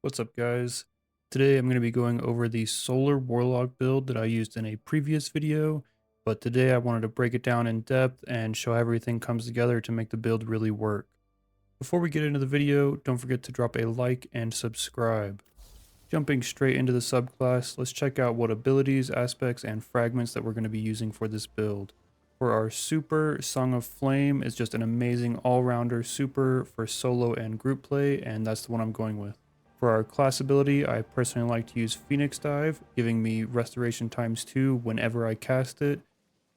What's up, guys? Today I'm going to be going over the Solar Warlock build that I used in a previous video, but today I wanted to break it down in depth and show how everything comes together to make the build really work. Before we get into the video, don't forget to drop a like and subscribe. Jumping straight into the subclass, let's check out what abilities, aspects, and fragments that we're going to be using for this build. For our super, Song of Flame is just an amazing all-rounder super for solo and group play, and that's the one I'm going with. For our class ability, I personally like to use Phoenix Dive, giving me restoration times 2 whenever I cast it,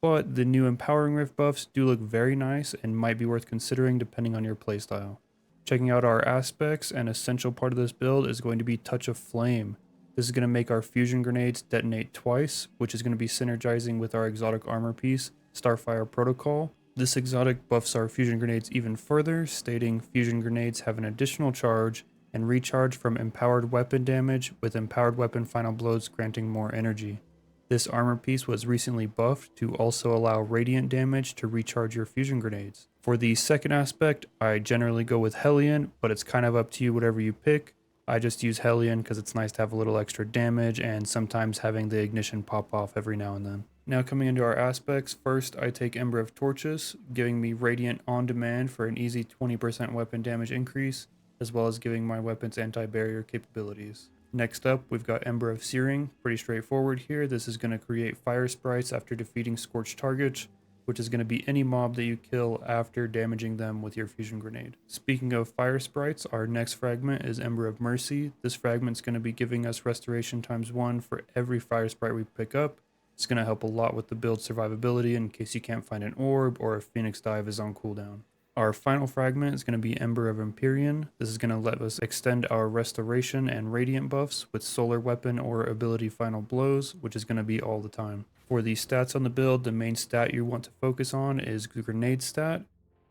but the new Empowering Rift buffs do look very nice and might be worth considering depending on your playstyle. Checking out our aspects, an essential part of this build is going to be Touch of Flame. This is going to make our fusion grenades detonate twice, which is going to be synergizing with our exotic armor piece, Starfire Protocol. This exotic buffs our fusion grenades even further, stating fusion grenades have an additional charge and recharge from empowered weapon damage, with empowered weapon final blows granting more energy. This armor piece was recently buffed to also allow radiant damage to recharge your fusion grenades. For the second aspect, I generally go with Hellion, but it's kind of up to you whatever you pick. I just use Hellion because it's nice to have a little extra damage and sometimes having the ignition pop off every now and then. Now coming into our aspects, first I take Ember of Torches, giving me Radiant on demand for an easy 20% weapon damage increase, as well as giving my weapons anti-barrier capabilities. Next up, we've got Ember of Searing. Pretty straightforward here. This is going to create fire sprites after defeating scorched targets, which is going to be any mob that you kill after damaging them with your fusion grenade. Speaking of fire sprites, our next fragment is Ember of Mercy. This fragment is going to be giving us restoration times 1 for every fire sprite we pick up. It's going to help a lot with the build survivability in case you can't find an orb or if Phoenix Dive is on cooldown. Our final fragment is going to be Ember of Empyrean. This is going to let us extend our restoration and radiant buffs with solar weapon or ability final blows, which is going to be all the time. For the stats on the build, the main stat you want to focus on is the grenade stat.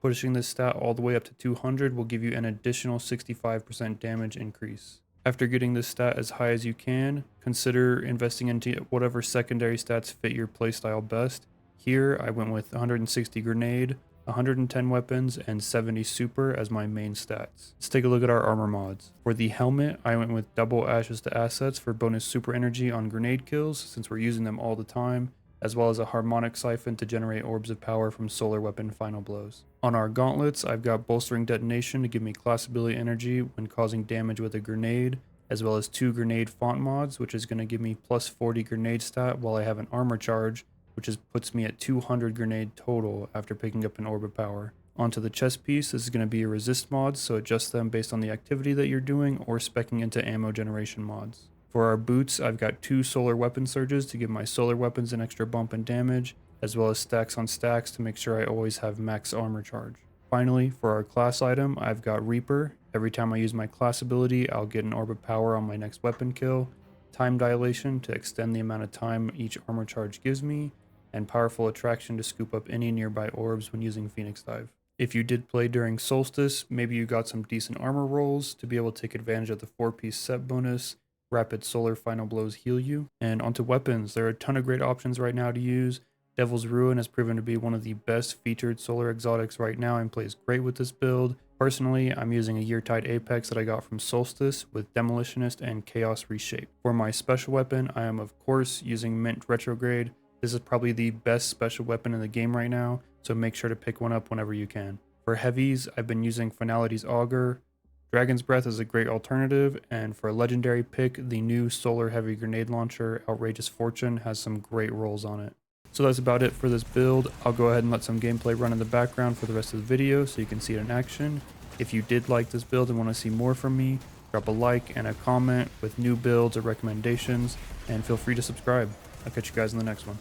Pushing this stat all the way up to 200 will give you an additional 65% damage increase. After getting this stat as high as you can, consider investing into whatever secondary stats fit your playstyle best. Here I went with 160 grenade, 110 weapons, and 70 super as my main stats. Let's take a look at our armor mods. For the helmet, I went with double ashes to assets for bonus super energy on grenade kills since we're using them all the time, as well as a harmonic siphon to generate orbs of power from solar weapon final blows. On our gauntlets, I've got bolstering detonation to give me class ability energy when causing damage with a grenade, as well as 2 grenade font mods, which is going to give me plus 40 grenade stat while I have an armor charge, which puts me at 200 grenade total after picking up an orb of power. Onto the chest piece, this is going to be a resist mod, so adjust them based on the activity that you're doing or speccing into ammo generation mods. For our boots, I've got 2 solar weapon surges to give my solar weapons an extra bump in damage, as well as stacks on stacks to make sure I always have max armor charge. Finally, for our class item, I've got Reaper. Every time I use my class ability, I'll get an orb of power on my next weapon kill, time dilation to extend the amount of time each armor charge gives me, and powerful attraction to scoop up any nearby orbs when using Phoenix Dive. If you did play during Solstice, maybe you got some decent armor rolls to be able to take advantage of the 4-piece set bonus, rapid solar final blows heal you. And onto weapons, there are a ton of great options right now to use. Devil's Ruin has proven to be one of the best featured solar exotics right now and plays great with this build. Personally, I'm using a Yeartide Apex that I got from Solstice with Demolitionist and Chaos Reshape. For my special weapon, I am of course using Mint Retrograde. This is probably the best special weapon in the game right now, so make sure to pick one up whenever you can. For heavies, I've been using Finality's Augur. Dragon's Breath is a great alternative, and for a legendary pick, the new Solar Heavy Grenade Launcher, Outrageous Fortune, has some great rolls on it. So that's about it for this build. I'll go ahead and let some gameplay run in the background for the rest of the video so you can see it in action. If you did like this build and want to see more from me, drop a like and a comment with new builds or recommendations, and feel free to subscribe. I'll catch you guys in the next one.